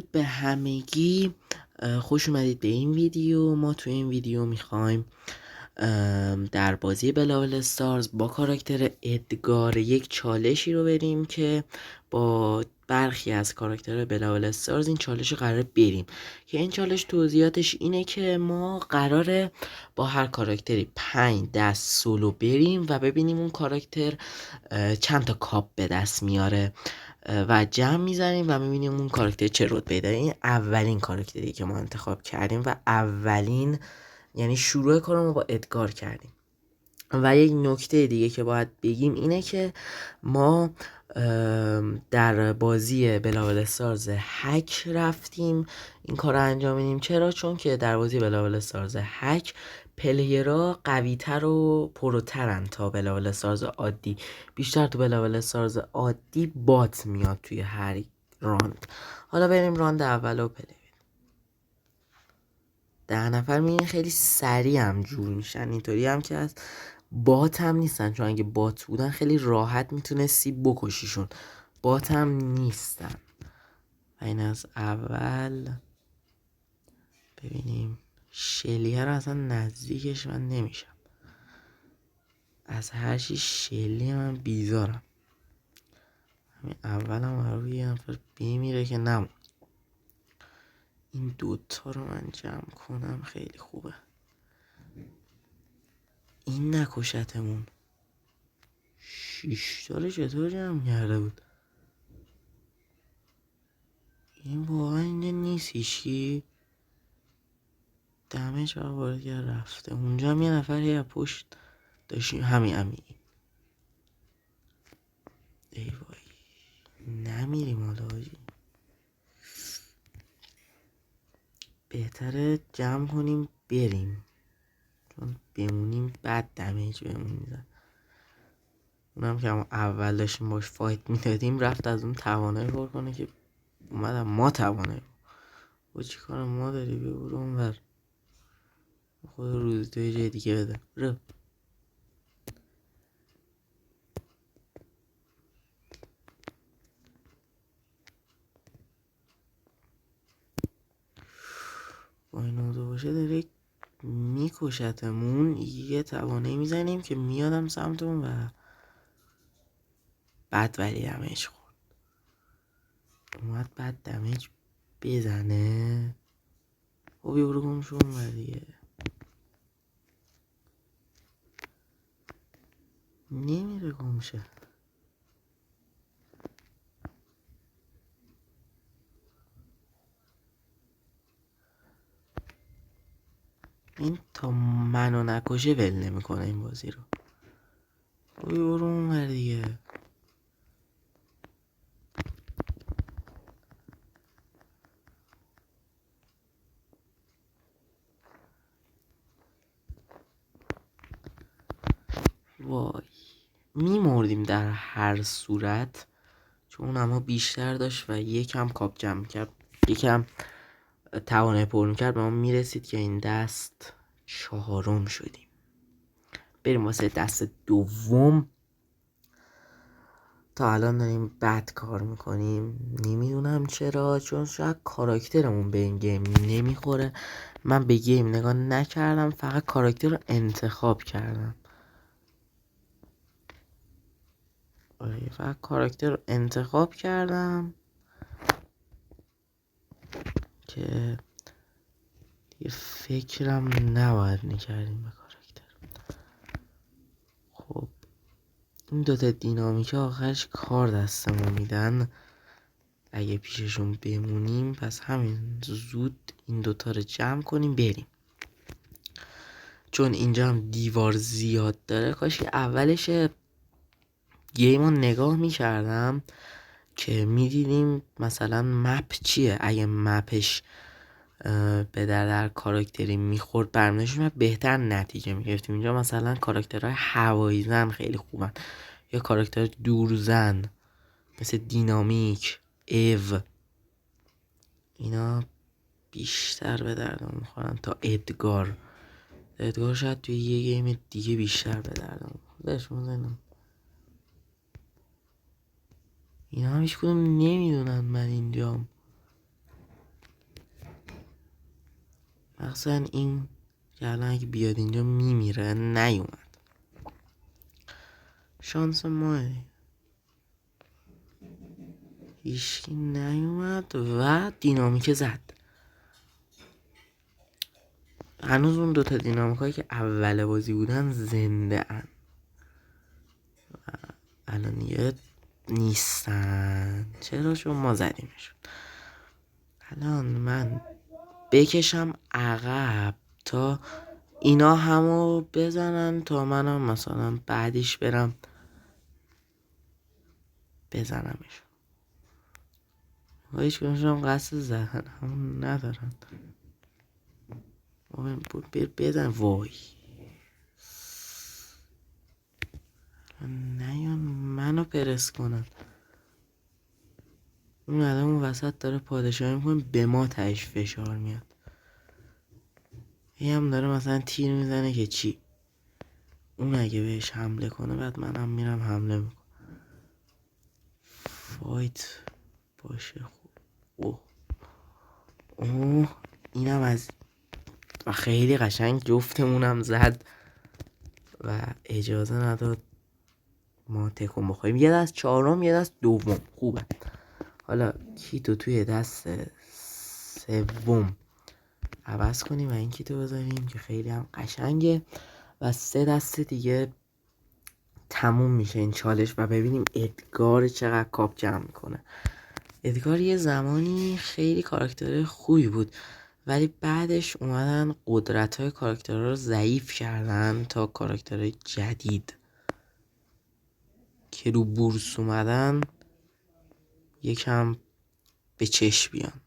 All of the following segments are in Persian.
درود به همگی. خوش اومدید به این ویدیو. ما تو این ویدیو میخوایم در بازی بلاول استارز با کاراکتر ادگار یک چالشی رو بریم که با برخی از کاراکتر بلاول استارز این چالش قرار بریم که این چالش توضیحاتش اینه که ما قراره با هر کاراکتری 5 دست سولو بریم و ببینیم اون کاراکتر چند تا کاپ به دست میاره و جمع میزنیم و میبینیم اون کاراکتر چه رتبه‌ای داره. این اولین کاراکتری که ما انتخاب کردیم و اولین یعنی شروع کارمون با ادگار کردیم. و یک نکته دیگه که باید بگیم اینه که ما در بازی بلاول استارز هک رفتیم این کار رو انجام بدیم. چرا؟ چون که در بازی بلاول استارز هک پلیرها قوی تر و پروترن تا بلاول استارز عادی. بیشتر تو بلاول استارز عادی بات میاد توی هر راند. حالا بریم راند اول و پلی 10 نفر میرین خیلی سریع هم جور میشن. اینطوری هم که از بات هم نیستن، چون اگه بات بودن خیلی راحت میتونستی بکشیشون. بات هم نیستن. و این از اول. ببینیم شلیه رو اصلا نزدیکش من نمیشم. از هرچی شلیه من بیزارم. همین اول هم روی یه نفر بمیره که نمون. این دوتا رو من جمع کنم خیلی خوبه. این نکشتمون. 6 تا رو چطور جمع کرده بود؟ این واقعا اینجا نیست هیچکی. دمج وارد رفته. اونجا هم یه نفر یه پشت داشتیم. همین ای وای نمیریم حالا حاجی. بهتره جمع کنیم بریم، چون بمونیم بد دمیج بهمون میزن. اونم که هم اول داشتیم باش فایت میدادیم رفت از اون توانایی پر کنه که اومدم ما توانایی و چی کار ما داری ببرو اون ور خود روز توی جای دیگه بده. برو. با این اوضاع باشه داره میکشتمون. یه توانایی میزنیم که میادم سمتمون و بعد ولی دمیج خورد. اومد بعد دمیج بزنه. خب یه برو گم شو اون دیگه. نمیره گم شه. این تا منو نکشه ول نمیکنه این بازی رو. خب یه برو اون دیگه. وای میمردیم در هر صورت، چون اما بیشتر داشت و یکم کاپ جمع کرد، یکم توانه پر میکرد. به ما میرسید که این دست 4م شدیم. بریم واسه دست دوم. تا الان داریم بد کار میکنیم، نمیدونم چرا، چون شاید کاراکترمون به این گیم نمیخوره. من به گیم نگاه نکردم، فقط کاراکتر رو انتخاب کردم. فقط کاراکتر رو انتخاب کردم که دیگه فکرم نباید میکردیم به کاراکتر. خب این دوتا دینامیک آخرش کار دستمون میدن اگه پیششون بمونیم. پس همین زود این دوتا رو جمع کنیم بریم، چون اینجا هم دیوار زیاد داره. کاش که اولش گیم رو نگاه میکردم که میدیدیم مثلا مپ چیه. اگه مپش به در کاراکتری میخورد برمونشون بهتر نتیجه میگرفتیم. اینجا مثلا کاراکترهای هوایی زن خیلی خوبن، یا کاراکتر دورزن مثل دینامیک، ایو، اینا بیشتر به دردم میخورن تا ادگار. ادگار شاید توی یه گیم دیگه بیشتر به دردم میخورن. اینا هم هیچ کدوم نمیدونن من اینجام. مثلا این که الان اگه بیاد اینجا میمیره، نیومد. شانس ماه هیچکی نیومد و دینامیک زد. هنوز اون دوتا دینامیک هایی که اول بازی بودن زنده ان، الان یه نیستن. چرا؟ چون ما زدیمشون. الان من بکشم عقب تا اینا همو بزنن تا منم مثلا بعدش برم بزنمشون. هیچ کنشون قصد زدن همون ندارن. بزن. وای نیان منو پرس کنن. اون الان اون وسط داره پادشاهی میکنه، به ما تهش فشار میاد. هم داره مثلا تیر میزنه که چی؟ اون اگه بهش حمله کنه بعد منم میرم حمله میکنم. فایت باشه خوب. اوه اینم از و خیلی قشنگ جفتمونم زد و اجازه نداد ما تکون بخوریم. یه دست چهارم یه دست دوم خوبه. حالا کیتو توی دست سوم عوض کنیم و این کیتو بذاریم که خیلی هم قشنگه و 3 دست دیگه تموم میشه این چالش و ببینیم ادگار چقدر کاپ جمع میکنه. ادگار یه زمانی خیلی کاراکتر خوبی بود ولی بعدش اومدن قدرت‌های کاراکترها رو ضعیف کردن تا کاراکترهای جدید که رو بورس اومدن یکم به چشم بیان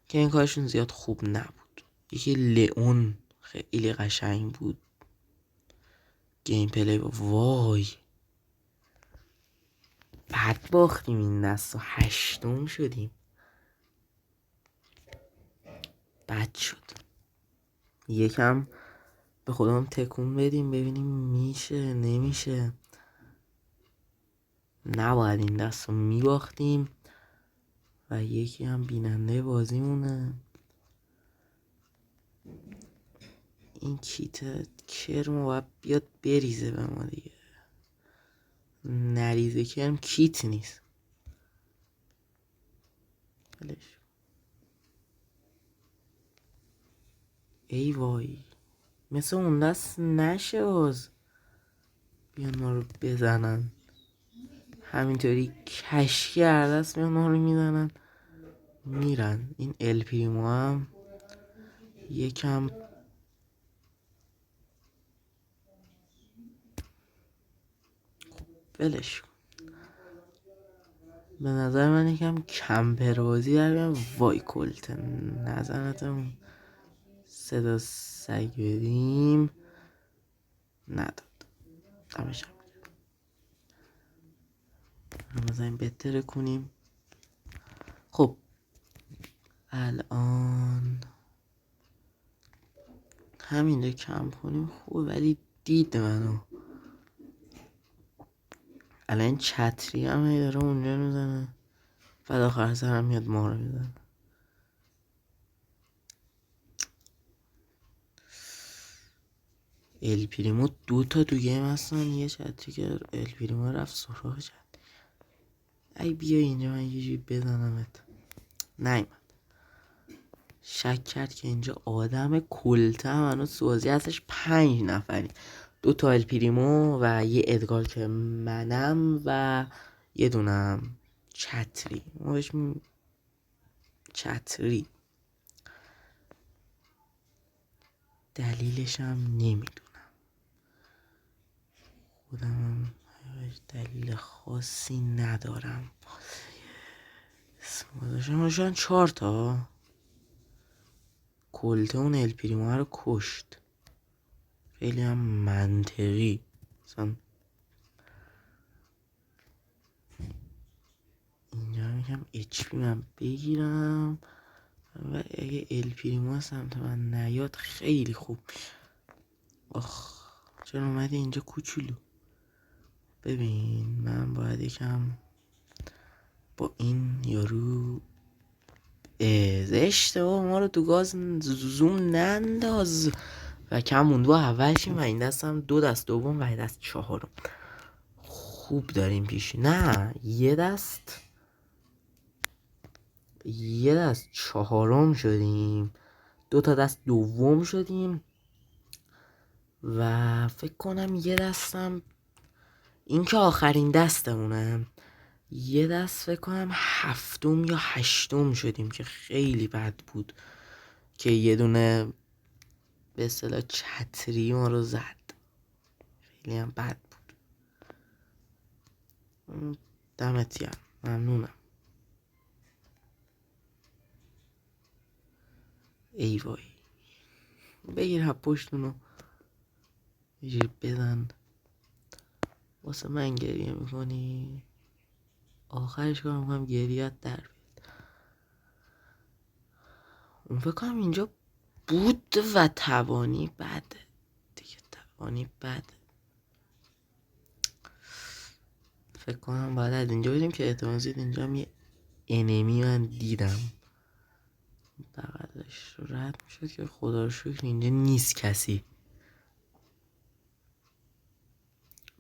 که این کارشون زیاد خوب نبود. یکی لئون خیلی قشنگ بود گیم پلی. وای بعد باختیم این دست و 8م شدیم. بد شد. یکم به خودم تکون بدیم ببینیم میشه نمیشه. نباید این دست رو میباختیم و یکی هم بیننده بازی مونه. این کیت کرم باید بیاد بریزه به ما دیگه. نریزه کرم کیت نیست. بلش. ای وای مثل اون دست نشه باز بیان ما رو بزنن. همینطوری کشکی هر دست میان ما رو میزنن میرن. این الپریمو هم یکم بلش. به نظر من یکم کمپر بازی در بیان. وای کلتن نظرتم صدا سگ بدیم نداد. دمشم بزنیم بهتره کنیم. خب الان همین رو کم کنیم خوب ولی دید منو. الان چتری هم داره اونجا میزنه بعد آخر سرم میاد ما رو میزنه. الپریمو 2 تا تو گیم هستن. یه چتری که الپریمو رفت سراغ چتری. ای بیا اینجا من یه جوری بزنمت. نیومد. شک کرد که اینجا آدم کلته هنوز بازی هستش. 5 نفری. 2 تا الپریمو و یه ادگار که منم و یه دونم چتری. ما بهش چتری دلیلش هم نمیدونم. خودم دلیل خاصی ندارم. اسم 4 تا کلته اون الپریمو رو کشت. خیلی هم منطقی. مثلا اینجا میگم HP من بگیرم و اگه الپریمو سمت من نیاد خیلی خوب. آخ چرا اومدی اینجا کوچولو؟ ببین من باید یکم با این یارو زشته و ما رو تو گاز زوم ننداز و کم موندو اول شیم و این دست هم 2 دست دوم و این دست چهارم. خوب داریم پیش. نه یه دست چهارم شدیم، 2 تا دست دوم شدیم و فکر کنم یه دستم این که آخرین دستمونه، یه دست فکر کنم 7م یا 8م شدیم که خیلی بد بود که یه دونه به اصطلاح چتری ما رو زد. خیلی هم بد بود. دمت گرم، ممنونم. ای وای، بگیر هپ پشتونو یه جوری بزن. واسه من گریه میکنی، آخرش کار میکنم گریت در بیاد. اون فکر کنم اینجا بود و توانی بده دیگه، توانی بده. فکر کنم باید از اینجا بدیم که احتمال زیاد اینجا هم یه انمی من دیدم بغلش رو رد میشد که خدا رو شکر اینجا نیست کسی.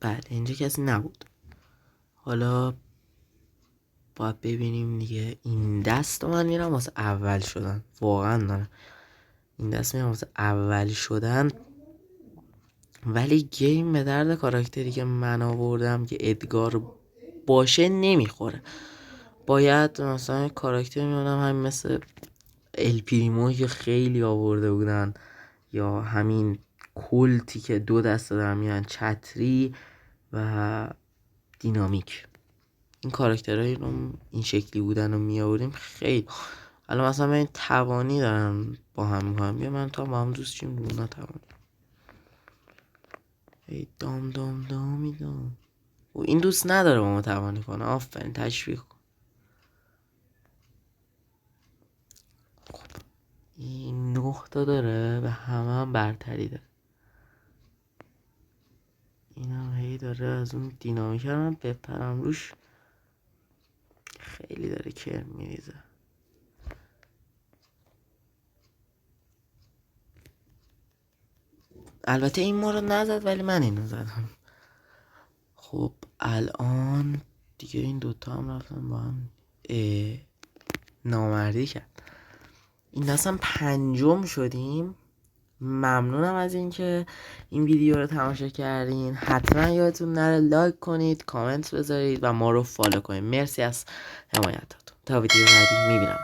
بله اینجا کسی نبود. حالا باید ببینیم دیگه. این دست من میرم واسه اول شدن، واقعا دارم این دست میرم واسه اول شدن، ولی گیم به درد کاراکتری که من آوردم که ادگار باشه نمیخوره. باید مثلا کاراکتر میونم همین مثل ال پریمو که خیلی آورده بودن، یا همین کلتی که 2 دسته دارن میان، چتری و دینامیک. این کاراکترهایی رو این شکلی بودن و میآوریم خیلی. الان مثلا من توانی دارم با هم میکنم، بیا من تا با هم دوست چیم رو نتوانی. ای دام دام دامی دام. و این دوست نداره با ما توانی کنه. آفرین، تشویق کن. خب این 9 تا داره و همه برتری داره. این هم هی داره از اون دینامیک هم بپرم روش، خیلی داره کرم میریزه. البته این ما رو نزد ولی من اینو زدم. خب الان دیگه این دوتا هم رفتن با هم نامردی کرد. این دستم 5م شدیم. ممنونم از اینکه این ویدیو رو تماشا کردین. حتما یادتون نره لایک کنید، کامنت بذارید و ما رو فالو کنید. مرسی از حمایتاتون. تا ویدیو بعدی میبینم.